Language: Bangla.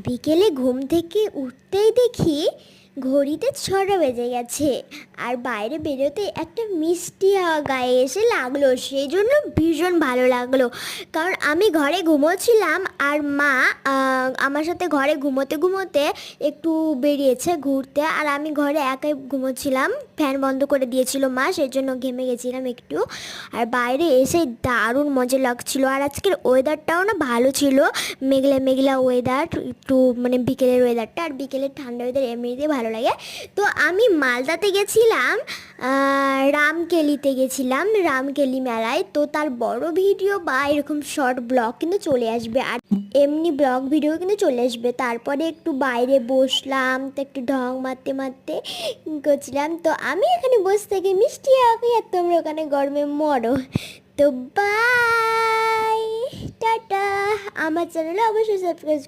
বিকেলে ঘুম থেকে উঠতেই দেখি ঘড়িতে 6টা বেজে গেছে। আর বাইরে বেরোতে একটা মিষ্টি হাওয়া গায়ে এসে লাগলো, সেই জন্য ভীষণ ভালো লাগলো। কারণ আমি ঘরে ঘুমোচ্ছিলাম আর মা আমার সাথে ঘরে ঘুমোতে ঘুমোতে একটু বেরিয়েছে ঘুরতে, আর আমি ঘরে একাই ঘুমোচ্ছিলাম, ফ্যান বন্ধ করে দিয়েছিল মা, সেই জন্য ঘেমে গেছিলাম একটু। আর বাইরে এসে দারুণ মজা লাগছিল। আর আজকের ওয়েদারটাও না ভালো ছিল, মেঘলা মেঘলা ওয়েদার, একটু মানে বিকেলের ওয়েদারটা। আর বিকেলের ঠান্ডা ওয়েদার এমনিতেই ভালো লাগে। তো আমি মালদাতে গেছিলাম, রামকেলি মেলায়। তো তার বড় ভিডিও বা এরকম শর্ট ব্লগ কিন্তু চলে আসবে, আর এমনি ব্লগ ভিডিও কিন্তু চলে আসবে। তারপরে একটু বাইরে বসলাম, তো একটু ঢং মারতে মারতে করছিলাম। তো আমি এখানে বসে থেকে মিষ্টি আঁকি, আর তোমরা ওখানে গরমে মরো। তো বাই, টাটা। আমার চ্যানেলে অবশ্যই সাবস্ক্রাইব